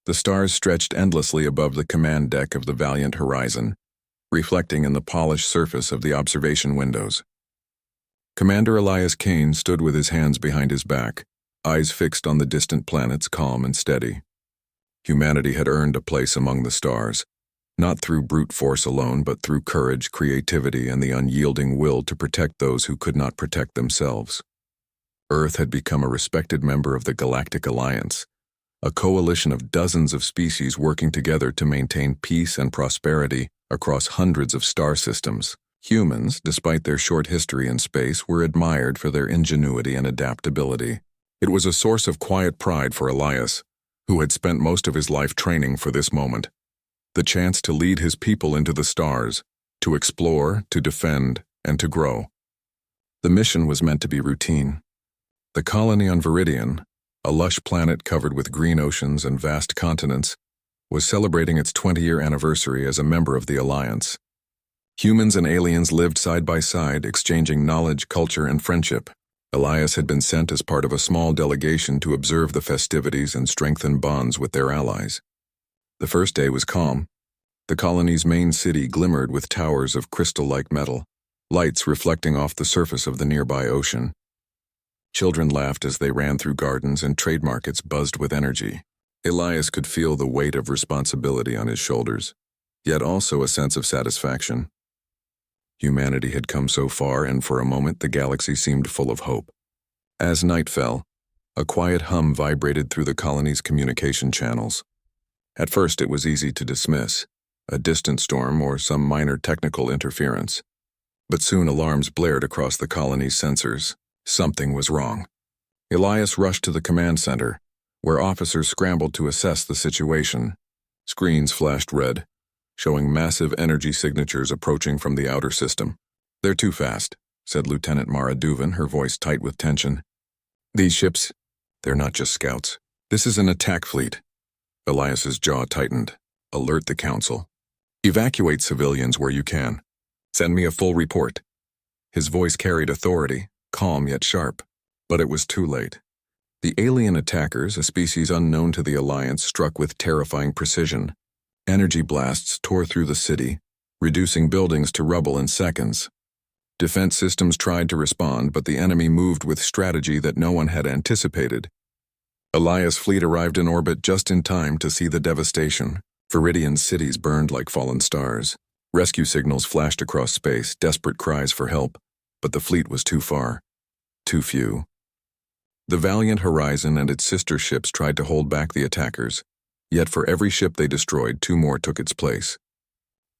The stars stretched endlessly above the command deck of the Valiant Horizon, reflecting in the polished surface of the observation windows. Commander Elias Kane stood with his hands behind his back, eyes fixed on the distant planets, calm and steady. Humanity had earned a place among the stars, not through brute force alone, but through courage, creativity, and the unyielding will to protect those who could not protect themselves. Earth had become a respected member of the Galactic Alliance, a coalition of dozens of species working together to maintain peace and prosperity across hundreds of star systems. Humans, despite their short history in space, were admired for their ingenuity and adaptability. It was a source of quiet pride for Elias, who had spent most of his life training for this moment. The chance to lead his people into the stars, to explore, to defend, and to grow. The mission was meant to be routine. The colony on Viridian, a lush planet covered with green oceans and vast continents, was celebrating its 20-year anniversary as a member of the Alliance. Humans and aliens lived side by side, exchanging knowledge, culture, and friendship. Elias had been sent as part of a small delegation to observe the festivities and strengthen bonds with their allies. The first day was calm. The colony's main city glimmered with towers of crystal-like metal, lights reflecting off the surface of the nearby ocean. Children laughed as they ran through gardens and trade markets buzzed with energy. Elias could feel the weight of responsibility on his shoulders, yet also a sense of satisfaction. Humanity had come so far, and for a moment the galaxy seemed full of hope. As night fell, a quiet hum vibrated through the colony's communication channels. At first it was easy to dismiss, a distant storm or some minor technical interference. But soon alarms blared across the colony's sensors. Something was wrong. Elias rushed to the command center, where officers scrambled to assess the situation. Screens flashed red, showing massive energy signatures approaching from the outer system. "They're too fast," said Lieutenant Mara Duvin, her voice tight with tension. "These ships, they're not just scouts. This is an attack fleet." Elias's jaw tightened. "Alert the Council. Evacuate civilians where you can. Send me a full report." His voice carried authority, calm yet sharp. But it was too late. The alien attackers, a species unknown to the Alliance, struck with terrifying precision. Energy blasts tore through the city, reducing buildings to rubble in seconds. Defense systems tried to respond, but the enemy moved with strategy that no one had anticipated. Elias' fleet arrived in orbit just in time to see the devastation. Viridian cities burned like fallen stars. Rescue signals flashed across space, desperate cries for help, but the fleet was too far. Too few. The Valiant Horizon and its sister ships tried to hold back the attackers, yet for every ship they destroyed, 2 more took its place.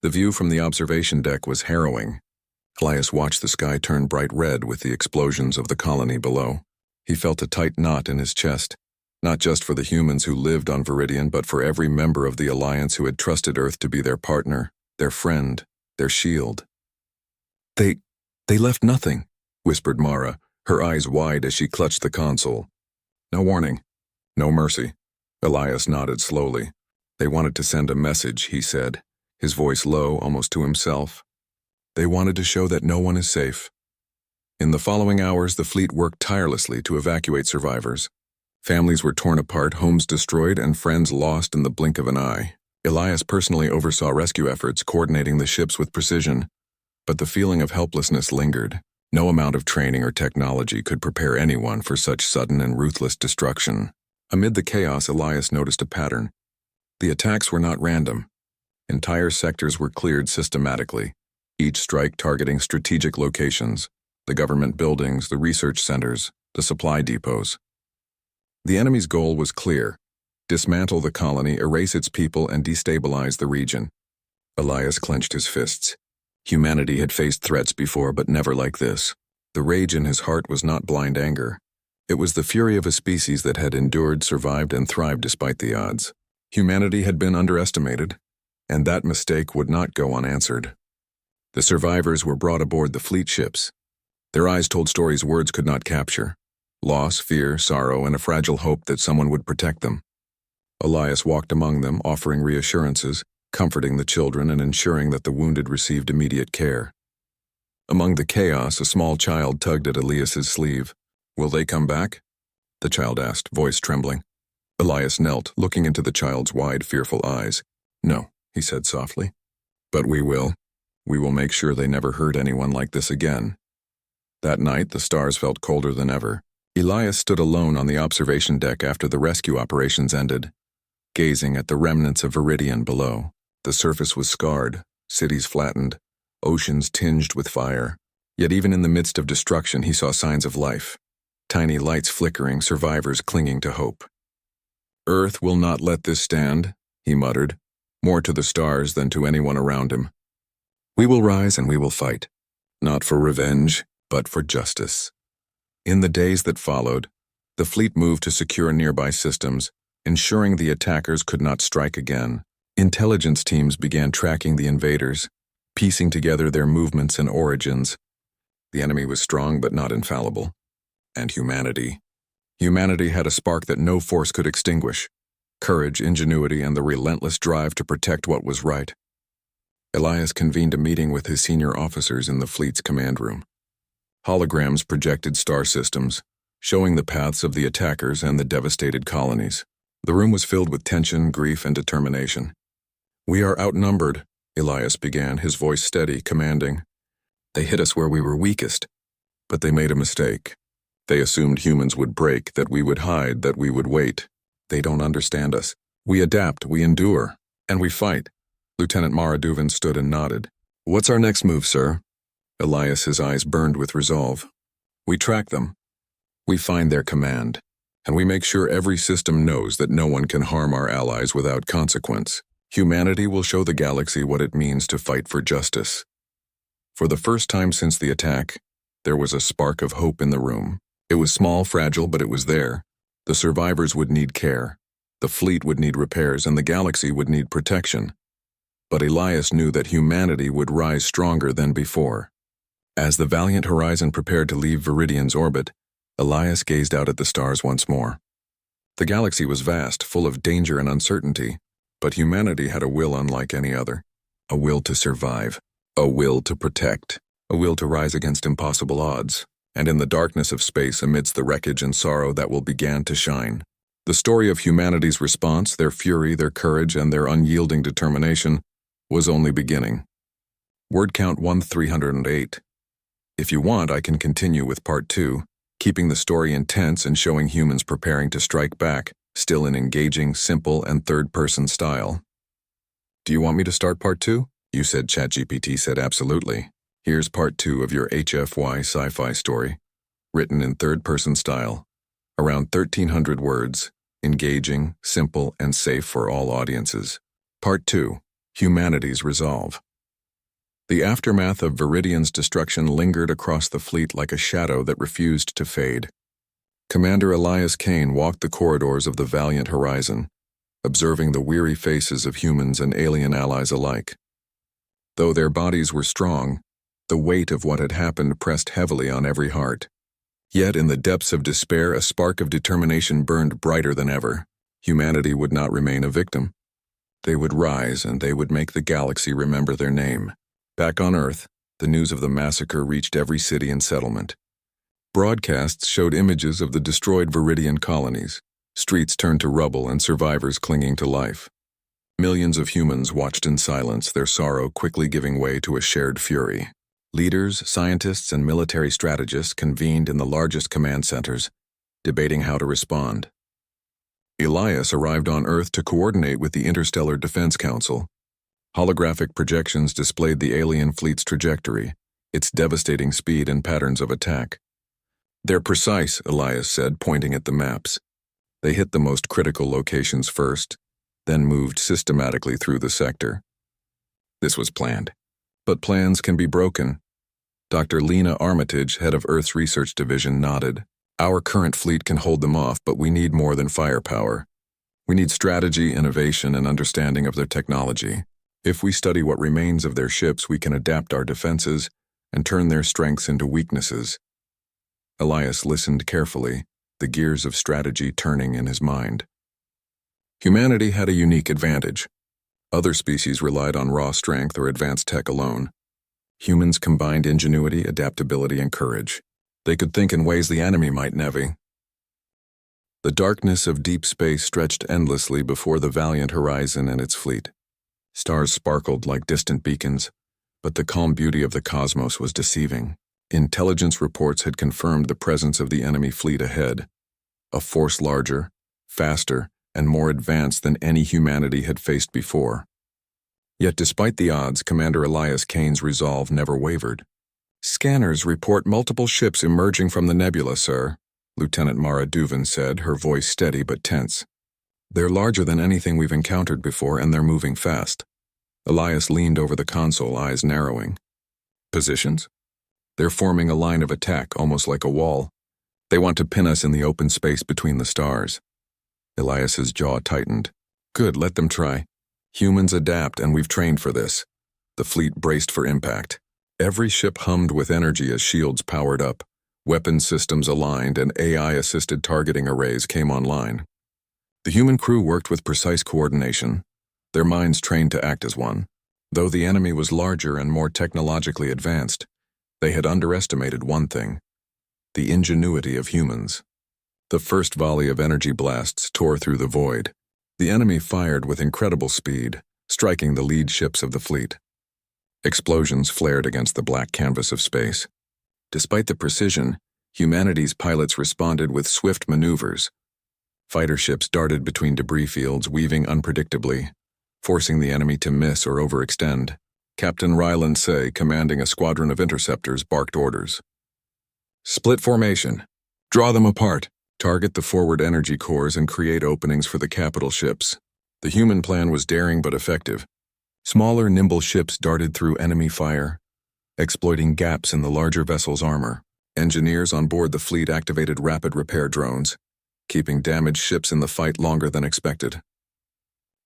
The view from the observation deck was harrowing. Elias watched the sky turn bright red with the explosions of the colony below. He felt a tight knot in his chest, not just for the humans who lived on Viridian, but for every member of the Alliance who had trusted Earth to be their partner, their friend, their shield. They left nothing," whispered Mara, her eyes wide as she clutched the console. "No warning. No mercy." Elias nodded slowly. "They wanted to send a message," he said, his voice low, almost to himself. "They wanted to show that no one is safe." In the following hours, the fleet worked tirelessly to evacuate survivors. Families were torn apart, homes destroyed, and friends lost in the blink of an eye. Elias personally oversaw rescue efforts, coordinating the ships with precision. But the feeling of helplessness lingered. No amount of training or technology could prepare anyone for such sudden and ruthless destruction. Amid the chaos, Elias noticed a pattern. The attacks were not random. Entire sectors were cleared systematically, each strike targeting strategic locations, the government buildings, the research centers, the supply depots. The enemy's goal was clear: dismantle the colony, erase its people, and destabilize the region. Elias clenched his fists. Humanity had faced threats before, but never like this. The rage in his heart was not blind anger. It was the fury of a species that had endured, survived, and thrived despite the odds. Humanity had been underestimated, and that mistake would not go unanswered. The survivors were brought aboard the fleet ships. Their eyes told stories words could not capture: loss, fear, sorrow, and a fragile hope that someone would protect them. Elias walked among them, offering reassurances, comforting the children and ensuring that the wounded received immediate care. Among the chaos, a small child tugged at Elias's sleeve. "Will they come back?" the child asked, voice trembling. Elias knelt, looking into the child's wide, fearful eyes. "No," he said softly. "But we will. We will make sure they never hurt anyone like this again." That night, the stars felt colder than ever. Elias stood alone on the observation deck after the rescue operations ended, gazing at the remnants of Viridian below. The surface was scarred, cities flattened, oceans tinged with fire. Yet even in the midst of destruction, he saw signs of life. Tiny lights flickering, survivors clinging to hope. "Earth will not let this stand," he muttered, more to the stars than to anyone around him. "We will rise and we will fight, not for revenge, but for justice." In the days that followed, the fleet moved to secure nearby systems, ensuring the attackers could not strike again. Intelligence teams began tracking the invaders, piecing together their movements and origins. The enemy was strong but not infallible. And humanity. Humanity had a spark that no force could extinguish: courage, ingenuity, and the relentless drive to protect what was right. Elias convened a meeting with his senior officers in the fleet's command room. Holograms projected star systems, showing the paths of the attackers and the devastated colonies. The room was filled with tension, grief, and determination. "We are outnumbered," Elias began, his voice steady, commanding. "They hit us where we were weakest. But they made a mistake. They assumed humans would break, that we would hide, that we would wait. They don't understand us. We adapt, we endure, and we fight." Lieutenant Maraduvan stood and nodded. "What's our next move, sir?" Elias, his eyes burned with resolve. "We track them. We find their command, and we make sure every system knows that no one can harm our allies without consequence. Humanity will show the galaxy what it means to fight for justice." For the first time since the attack, there was a spark of hope in the room. It was small, fragile, but it was there. The survivors would need care. The fleet would need repairs, and the galaxy would need protection. But Elias knew that humanity would rise stronger than before. As the valiant Horizon prepared to leave Viridian's orbit, Elias gazed out at the stars once more. The galaxy was vast, full of danger and uncertainty, but humanity had a will unlike any other. A will to survive, a will to protect, a will to rise against impossible odds. And in the darkness of space, amidst the wreckage and sorrow, that will begin to shine. The story of humanity's response, their fury, their courage, and their unyielding determination was only beginning. Word count 1308. If you want, I can continue with part 2, keeping the story intense and showing humans preparing to strike back, still in engaging, simple, and third-person style. "Do you want me to start part 2? You said ChatGPT said absolutely. Here's part 2 of your HFY Sci-Fi story, written in third-person style, around 1,300 words, engaging, simple, and safe for all audiences. Part 2, Humanity's Resolve. The aftermath of Viridian's destruction lingered across the fleet like a shadow that refused to fade. Commander Elias Kane walked the corridors of the valiant Horizon, observing the weary faces of humans and alien allies alike. Though their bodies were strong, the weight of what had happened pressed heavily on every heart. Yet in the depths of despair, a spark of determination burned brighter than ever. Humanity would not remain a victim. They would rise, and they would make the galaxy remember their name. Back on Earth, the news of the massacre reached every city and settlement. Broadcasts showed images of the destroyed Viridian colonies, streets turned to rubble and survivors clinging to life. Millions of humans watched in silence, their sorrow quickly giving way to a shared fury. Leaders, scientists, and military strategists convened in the largest command centers, debating how to respond. Elias arrived on Earth to coordinate with the Interstellar Defense Council. Holographic projections displayed the alien fleet's trajectory, its devastating speed and patterns of attack. "They're precise," Elias said, pointing at the maps. They hit the most critical locations first, then moved systematically through the sector. This was planned. But plans can be broken. Dr. Lena Armitage, head of Earth's Research Division, nodded. "Our current fleet can hold them off, but we need more than firepower. We need strategy, innovation, and understanding of their technology. If we study what remains of their ships, we can adapt our defenses and turn their strengths into weaknesses." Elias listened carefully, the gears of strategy turning in his mind. Humanity had a unique advantage. Other species relied on raw strength or advanced tech alone. Humans combined ingenuity, adaptability, and courage. They could think in ways the enemy might never. The darkness of deep space stretched endlessly before the valiant horizon and its fleet. Stars sparkled like distant beacons, but the calm beauty of the cosmos was deceiving. Intelligence reports had confirmed the presence of the enemy fleet ahead, a force larger, faster, and more advanced than any humanity had faced before. Yet despite the odds, Commander Elias Kane's resolve never wavered. "Scanners report multiple ships emerging from the nebula, sir," Lieutenant Mara Duvin said, her voice steady but tense. "They're larger than anything we've encountered before, and they're moving fast." Elias leaned over the console, eyes narrowing. "Positions? They're forming a line of attack, almost like a wall. They want to pin us in the open space between the stars." Elias's jaw tightened. "Good, let them try. Humans adapt, and we've trained for this." The fleet braced for impact. Every ship hummed with energy as shields powered up, weapon systems aligned, and AI-assisted targeting arrays came online. The human crew worked with precise coordination, their minds trained to act as one. Though the enemy was larger and more technologically advanced, they had underestimated one thing: the ingenuity of humans. The first volley of energy blasts tore through the void. The enemy fired with incredible speed, striking the lead ships of the fleet. Explosions flared against the black canvas of space. Despite the precision, humanity's pilots responded with swift maneuvers. Fighter ships darted between debris fields, weaving unpredictably, forcing the enemy to miss or overextend. Captain Ryland Say, commanding a squadron of interceptors, barked orders. "Split formation. Draw them apart. Target the forward energy cores and create openings for the capital ships." The human plan was daring but effective. Smaller, nimble ships darted through enemy fire, exploiting gaps in the larger vessel's armor. Engineers on board the fleet activated rapid repair drones, keeping damaged ships in the fight longer than expected.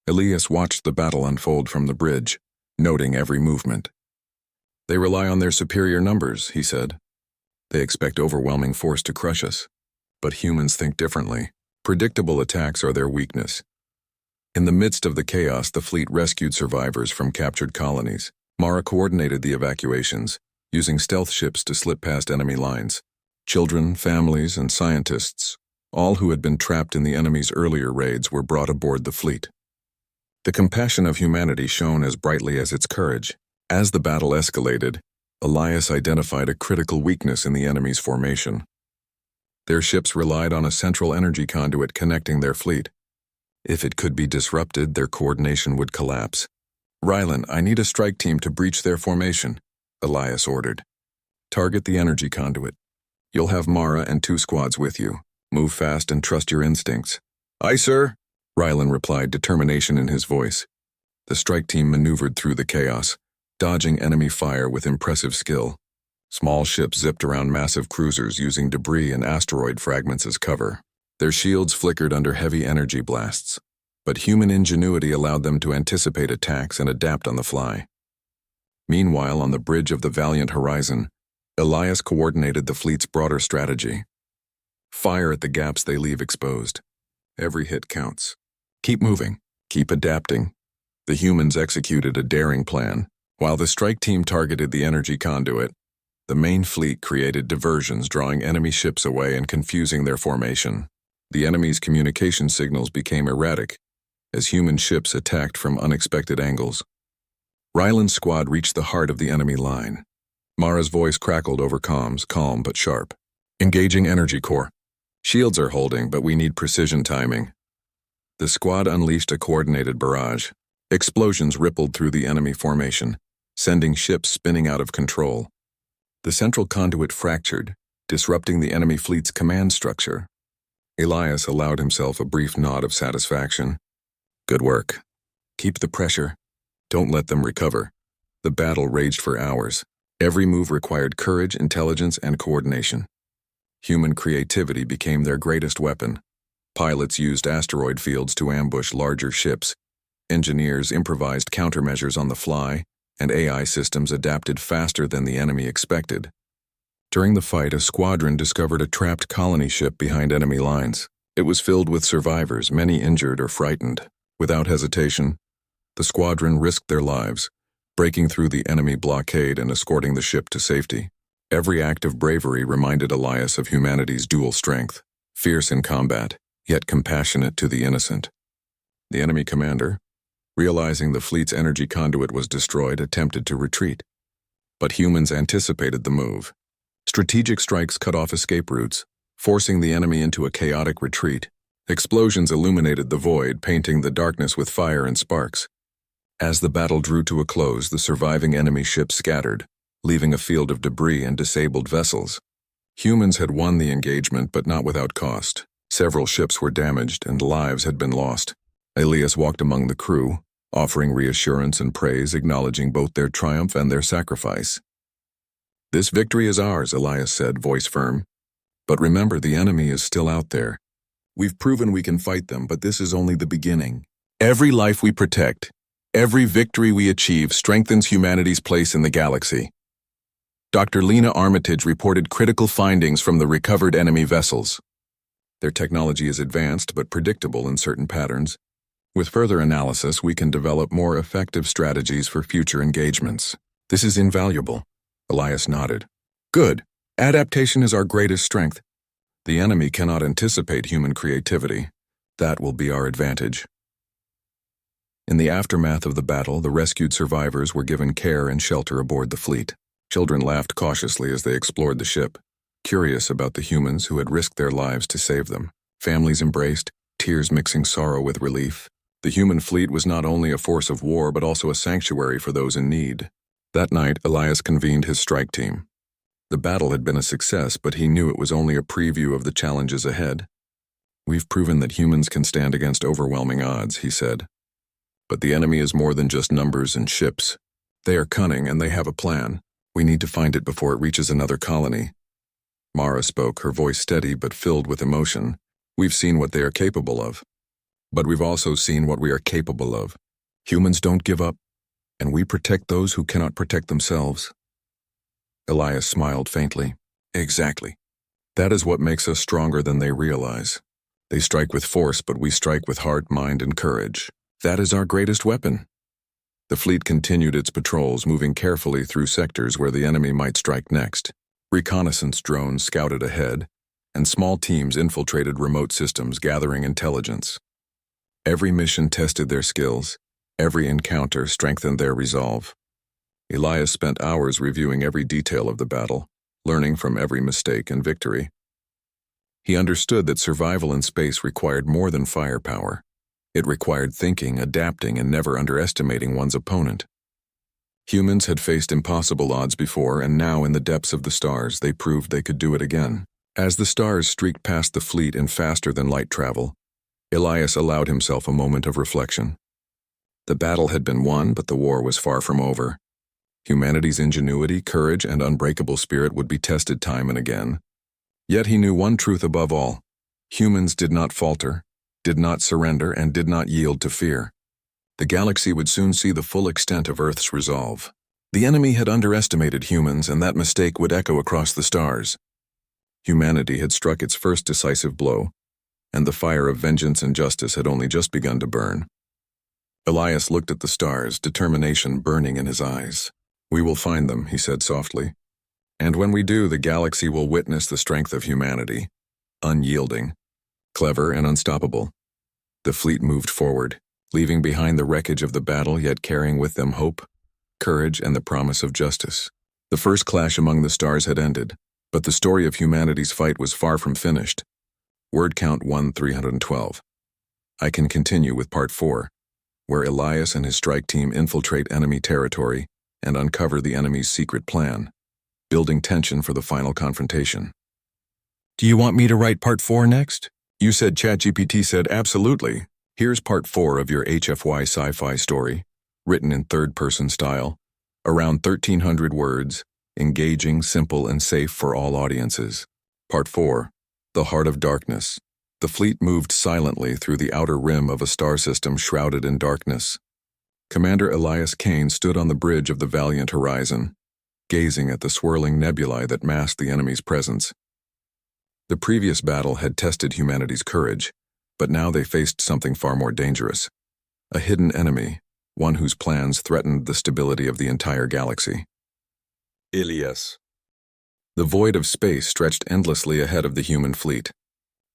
Elias watched the battle unfold from the bridge, noting every movement. "They rely on their superior numbers," he said. "They expect overwhelming force to crush us. But humans think differently. Predictable attacks are their weakness." In the midst of the chaos, the fleet rescued survivors from captured colonies. Mara coordinated the evacuations, using stealth ships to slip past enemy lines. Children, families, and scientists, all who had been trapped in the enemy's earlier raids, were brought aboard the fleet. The compassion of humanity shone as brightly as its courage. As the battle escalated, Elias identified a critical weakness in the enemy's formation. Their ships relied on a central energy conduit connecting their fleet. If it could be disrupted, their coordination would collapse. "Ryland, I need a strike team to breach their formation," Elias ordered. "Target the energy conduit. You'll have Mara and 2 squads with you. Move fast and trust your instincts." "Aye, sir," Ryland replied, determination in his voice. The strike team maneuvered through the chaos, dodging enemy fire with impressive skill. Small ships zipped around massive cruisers using debris and asteroid fragments as cover. Their shields flickered under heavy energy blasts, but human ingenuity allowed them to anticipate attacks and adapt on the fly. Meanwhile, on the bridge of the valiant horizon, Elias coordinated the fleet's broader strategy. "Fire at the gaps they leave exposed. Every hit counts. Keep moving. Keep adapting." The humans executed a daring plan. While the strike team targeted the energy conduit, the main fleet created diversions, drawing enemy ships away and confusing their formation. The enemy's communication signals became erratic as human ships attacked from unexpected angles. Ryland's squad reached the heart of the enemy line. Mara's voice crackled over comms, calm but sharp. "Engaging energy core. Shields are holding, but we need precision timing." The squad unleashed a coordinated barrage. Explosions rippled through the enemy formation, sending ships spinning out of control. The central conduit fractured, disrupting the enemy fleet's command structure. Elias allowed himself a brief nod of satisfaction. "Good work. Keep the pressure. Don't let them recover." The battle raged for hours. Every move required courage, intelligence, and coordination. Human creativity became their greatest weapon. Pilots used asteroid fields to ambush larger ships. Engineers improvised countermeasures on the fly, and AI systems adapted faster than the enemy expected. During the fight, a squadron discovered a trapped colony ship behind enemy lines. It was filled with survivors, many injured or frightened. Without hesitation, the squadron risked their lives, breaking through the enemy blockade and escorting the ship to safety. Every act of bravery reminded Elias of humanity's dual strength, fierce in combat, yet compassionate to the innocent. The enemy commander, realizing the fleet's energy conduit was destroyed, attempted to retreat. But humans anticipated the move. Strategic strikes cut off escape routes, forcing the enemy into a chaotic retreat. Explosions illuminated the void, painting the darkness with fire and sparks. As the battle drew to a close, the surviving enemy ships scattered, leaving a field of debris and disabled vessels. Humans had won the engagement, but not without cost. Several ships were damaged and lives had been lost. Elias walked among the crew, offering reassurance and praise, acknowledging both their triumph and their sacrifice. "This victory is ours," Elias said, voice firm. "But remember, the enemy is still out there. We've proven we can fight them, but this is only the beginning. Every life we protect, every victory we achieve strengthens humanity's place in the galaxy." Dr. Lena Armitage reported critical findings from the recovered enemy vessels. Their technology is advanced but predictable in certain patterns. With further analysis, we can develop more effective strategies for future engagements. "This is invaluable," Elias nodded. "Good. Adaptation is our greatest strength. The enemy cannot anticipate human creativity. That will be our advantage." In the aftermath of the battle, the rescued survivors were given care and shelter aboard the fleet. Children laughed cautiously as they explored the ship, curious about the humans who had risked their lives to save them. Families embraced, tears mixing sorrow with relief. The human fleet was not only a force of war but also a sanctuary for those in need. That night, Elias convened his strike team. The battle had been a success, but he knew it was only a preview of the challenges ahead. "We've proven that humans can stand against overwhelming odds," he said. "But the enemy is more than just numbers and ships. They are cunning and they have a plan. We need to find it before it reaches another colony." Mara spoke, her voice steady but filled with emotion. "We've seen what they are capable of. But we've also seen what we are capable of. Humans don't give up, and we protect those who cannot protect themselves." Elias smiled faintly. "Exactly. That is what makes us stronger than they realize. They strike with force, but we strike with heart, mind, and courage. That is our greatest weapon." The fleet continued its patrols, moving carefully through sectors where the enemy might strike next. Reconnaissance drones scouted ahead, and small teams infiltrated remote systems, gathering intelligence. Every mission tested their skills. Every encounter strengthened their resolve. Elias spent hours reviewing every detail of the battle, learning from every mistake and victory. He understood that survival in space required more than firepower. It required thinking, adapting, and never underestimating one's opponent. Humans had faced impossible odds before, and now in the depths of the stars, they proved they could do it again. As the stars streaked past the fleet in faster-than-light travel, Elias allowed himself a moment of reflection. The battle had been won, but the war was far from over. Humanity's ingenuity, courage, and unbreakable spirit would be tested time and again. Yet he knew one truth above all: humans did not falter, did not surrender, and did not yield to fear. The galaxy would soon see the full extent of Earth's resolve. The enemy had underestimated humans, and that mistake would echo across the stars. Humanity had struck its first decisive blow, and the fire of vengeance and justice had only just begun to burn. Elias looked at the stars, determination burning in his eyes. "We will find them," he said softly. "And when we do, the galaxy will witness the strength of humanity, unyielding, clever, and unstoppable." The fleet moved forward, leaving behind the wreckage of the battle, yet carrying with them hope, courage, and the promise of justice. The first clash among the stars had ended, but the story of humanity's fight was far from finished. Word count 1312. I can continue with part 4, where Elias and his strike team infiltrate enemy territory and uncover the enemy's secret plan, building tension for the final confrontation. Do you want me to write part 4 next? You said ChatGPT said absolutely. Here's part 4 of your HFY Sci-Fi story, written in third-person style, around 1,300 words, engaging, simple, and safe for all audiences. Part 4, The Heart of Darkness. The fleet moved silently through the outer rim of a star system shrouded in darkness. Commander Elias Kane stood on the bridge of the Valiant Horizon, gazing at the swirling nebulae that masked the enemy's presence. The previous battle had tested humanity's courage, but now they faced something far more dangerous. A hidden enemy, one whose plans threatened the stability of the entire galaxy. Elias. The void of space stretched endlessly ahead of the human fleet.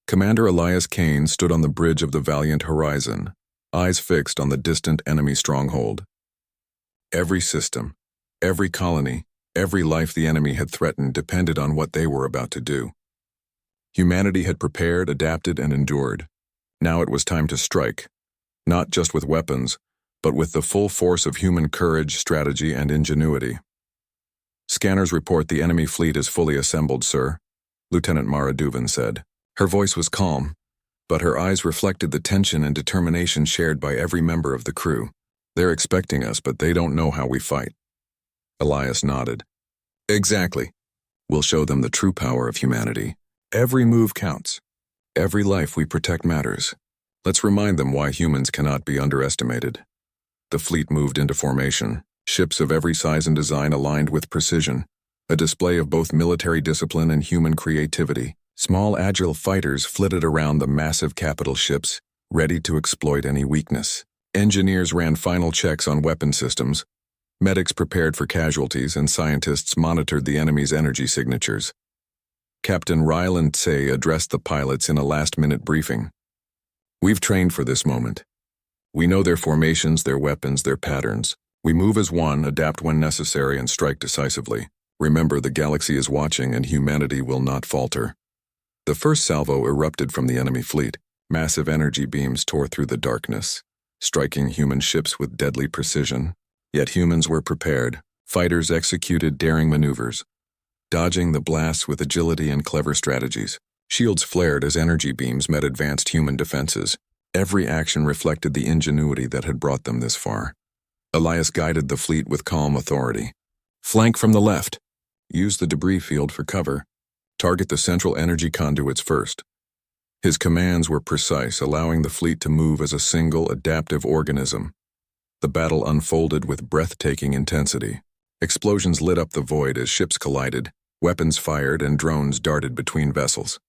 Commander Elias Kane stood on the bridge of the Valiant Horizon, eyes fixed on the distant enemy stronghold. Every system, every colony, every life the enemy had threatened depended on what they were about to do. Humanity had prepared, adapted, and endured. Now it was time to strike, not just with weapons, but with the full force of human courage, strategy, and ingenuity. "Scanners report the enemy fleet is fully assembled, sir," Lieutenant Mara Duvin said. Her voice was calm, but her eyes reflected the tension and determination shared by every member of the crew. "They're expecting us, but they don't know how we fight." Elias nodded. "Exactly. We'll show them the true power of humanity. Every move counts. Every life we protect matters. Let's remind them why humans cannot be underestimated." The fleet moved into formation, ships of every size and design aligned with precision, a display of both military discipline and human creativity. Small, agile fighters flitted around the massive capital ships, ready to exploit any weakness. Engineers ran final checks on weapon systems, medics prepared for casualties, and scientists monitored the enemy's energy signatures. Captain Ryland Tse addressed the pilots in a last-minute briefing. "We've trained for this moment. We know their formations, their weapons, their patterns. We move as one, adapt when necessary, and strike decisively. Remember, the galaxy is watching and humanity will not falter." The first salvo erupted from the enemy fleet. Massive energy beams tore through the darkness, striking human ships with deadly precision. Yet humans were prepared. Fighters executed daring maneuvers, dodging the blasts with agility and clever strategies. Shields flared as energy beams met advanced human defenses. Every action reflected the ingenuity that had brought them this far. Elias guided the fleet with calm authority. "Flank from the left. Use the debris field for cover. Target the central energy conduits first." His commands were precise, allowing the fleet to move as a single, adaptive organism. The battle unfolded with breathtaking intensity. Explosions lit up the void as ships collided, weapons fired, and drones darted between vessels.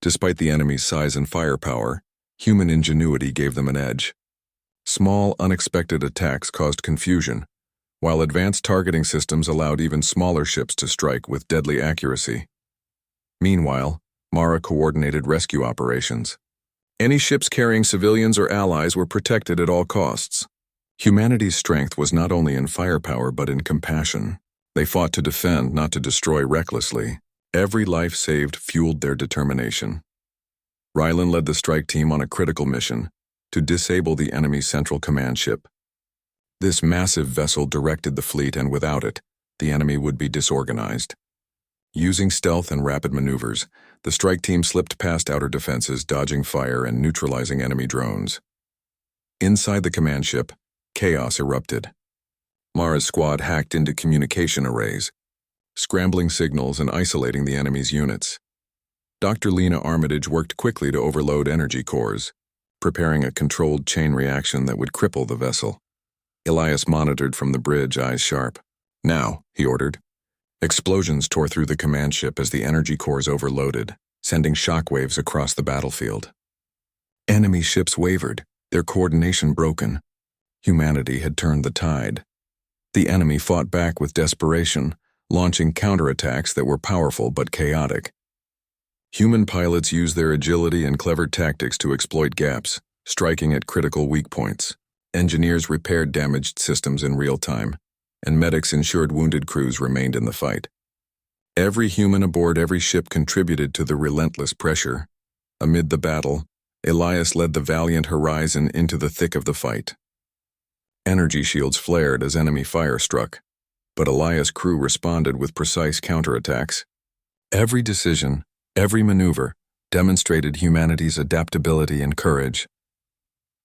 Despite the enemy's size and firepower, human ingenuity gave them an edge. Small, unexpected attacks caused confusion, while advanced targeting systems allowed even smaller ships to strike with deadly accuracy. Meanwhile, Mara coordinated rescue operations. Any ships carrying civilians or allies were protected at all costs. Humanity's strength was not only in firepower but in compassion. They fought to defend, not to destroy recklessly. Every life saved fueled their determination. Ryland led the strike team on a critical mission to disable the enemy's central command ship. This massive vessel directed the fleet, and without it, the enemy would be disorganized. Using stealth and rapid maneuvers, the strike team slipped past outer defenses, dodging fire and neutralizing enemy drones. Inside the command ship, chaos erupted. Mara's squad hacked into communication arrays, scrambling signals and isolating the enemy's units. Dr. Lena Armitage worked quickly to overload energy cores, preparing a controlled chain reaction that would cripple the vessel. Elias monitored from the bridge, eyes sharp. "Now," he ordered. Explosions tore through the command ship as the energy cores overloaded, sending shockwaves across the battlefield. Enemy ships wavered, their coordination broken. Humanity had turned the tide. The enemy fought back with desperation, launching counterattacks that were powerful but chaotic. Human pilots used their agility and clever tactics to exploit gaps, striking at critical weak points. Engineers repaired damaged systems in real time, and medics ensured wounded crews remained in the fight. Every human aboard every ship contributed to the relentless pressure. Amid the battle, Elias led the Valiant Horizon into the thick of the fight. Energy shields flared as enemy fire struck, but Elias' crew responded with precise counterattacks. Every decision, every maneuver, demonstrated humanity's adaptability and courage.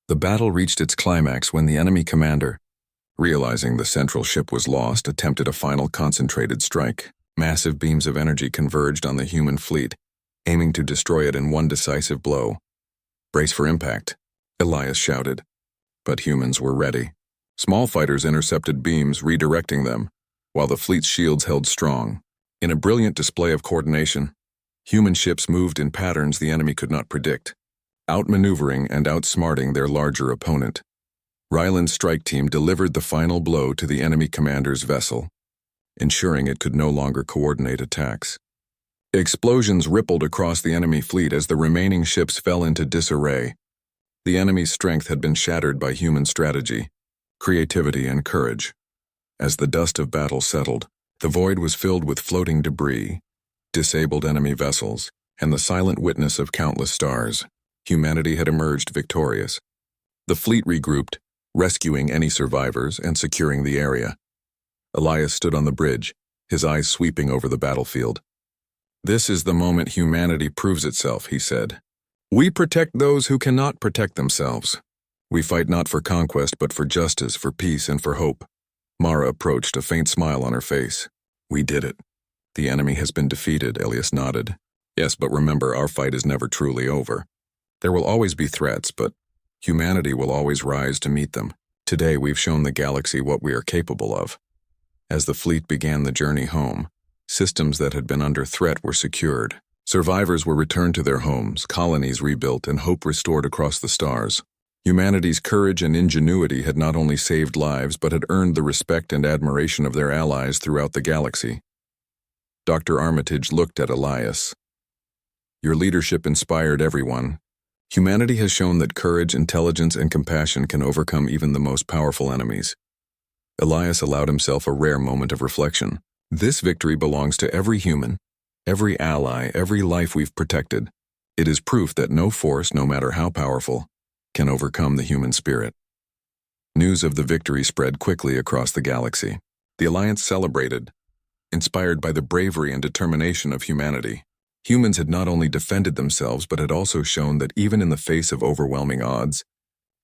The battle reached its climax when the enemy commander, realizing the central ship was lost, attempted a final concentrated strike. Massive beams of energy converged on the human fleet, aiming to destroy it in one decisive blow. "Brace for impact," Elias shouted. But humans were ready. Small fighters intercepted beams, redirecting them, while the fleet's shields held strong. In a brilliant display of coordination, human ships moved in patterns the enemy could not predict, outmaneuvering and outsmarting their larger opponent. Ryland's strike team delivered the final blow to the enemy commander's vessel, ensuring it could no longer coordinate attacks. Explosions rippled across the enemy fleet as the remaining ships fell into disarray. The enemy's strength had been shattered by human strategy, creativity, and courage. As the dust of battle settled, the void was filled with floating debris, disabled enemy vessels, and the silent witness of countless stars. Humanity had emerged victorious. The fleet regrouped, rescuing any survivors and securing the area. Elias stood on the bridge, his eyes sweeping over the battlefield. "This is the moment humanity proves itself," he said. "We protect those who cannot protect themselves. We fight not for conquest but for justice, for peace, and for hope." Mara approached, a faint smile on her face. "We did it. The enemy has been defeated," Elias nodded. "Yes, but remember, our fight is never truly over. There will always be threats, but humanity will always rise to meet them. Today we've shown the galaxy what we are capable of." As the fleet began the journey home, systems that had been under threat were secured. Survivors were returned to their homes, colonies rebuilt, and hope restored across the stars. Humanity's courage and ingenuity had not only saved lives but had earned the respect and admiration of their allies throughout the galaxy. Dr. Armitage looked at Elias. "Your leadership inspired everyone. Humanity has shown that courage, intelligence, and compassion can overcome even the most powerful enemies." Elias allowed himself a rare moment of reflection. This victory belongs to every human, every ally, every life we've protected. It is proof that no force, no matter how powerful, can overcome the human spirit. News of the victory spread quickly across the galaxy. The Alliance celebrated, inspired by the bravery and determination of humanity. Humans had not only defended themselves but had also shown that even in the face of overwhelming odds,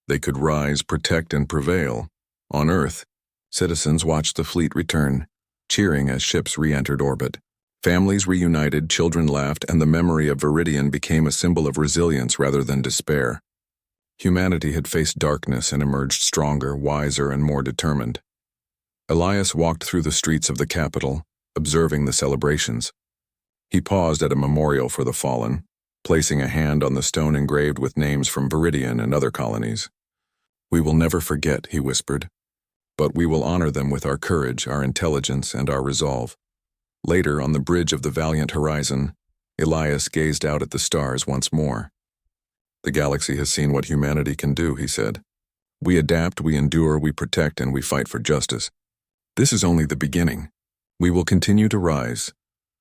they could rise, protect, and prevail. On Earth, citizens watched the fleet return, cheering as ships re-entered orbit. Families reunited, children laughed, and the memory of Viridian became a symbol of resilience rather than despair. Humanity had faced darkness and emerged stronger, wiser, and more determined. Elias walked through the streets of the capital, observing the celebrations. He paused at a memorial for the fallen, placing a hand on the stone engraved with names from Viridian and other colonies. "We will never forget," he whispered, "but we will honor them with our courage, our intelligence, and our resolve." Later, on the bridge of the valiant horizon, Elias gazed out at the stars once more. "The galaxy has seen what humanity can do," he said. "We adapt, we endure, we protect, and we fight for justice. This is only the beginning. We will continue to rise,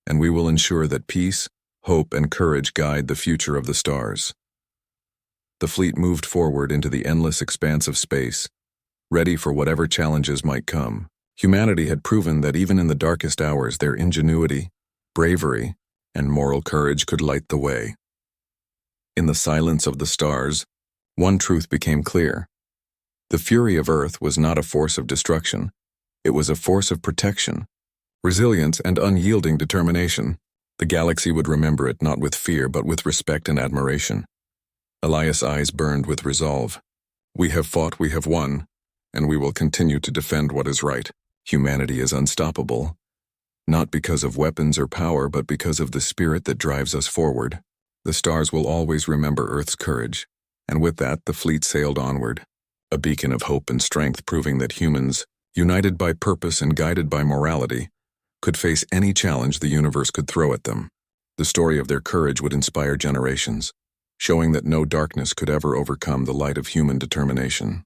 and we will ensure that peace, hope, and courage guide the future of the stars." The fleet moved forward into the endless expanse of space, ready for whatever challenges might come. Humanity had proven that even in the darkest hours, their ingenuity, bravery, and moral courage could light the way. In the silence of the stars, one truth became clear. The fury of Earth was not a force of destruction. It was a force of protection, resilience, and unyielding determination. The galaxy would remember it not with fear but with respect and admiration. Elias' eyes burned with resolve. "We have fought, we have won, and we will continue to defend what is right. Humanity is unstoppable, not because of weapons or power, but because of the spirit that drives us forward. The stars will always remember Earth's courage." And with that, the fleet sailed onward, a beacon of hope and strength, proving that humans, united by purpose and guided by morality, could face any challenge the universe could throw at them. The story of their courage would inspire generations, showing that no darkness could ever overcome the light of human determination.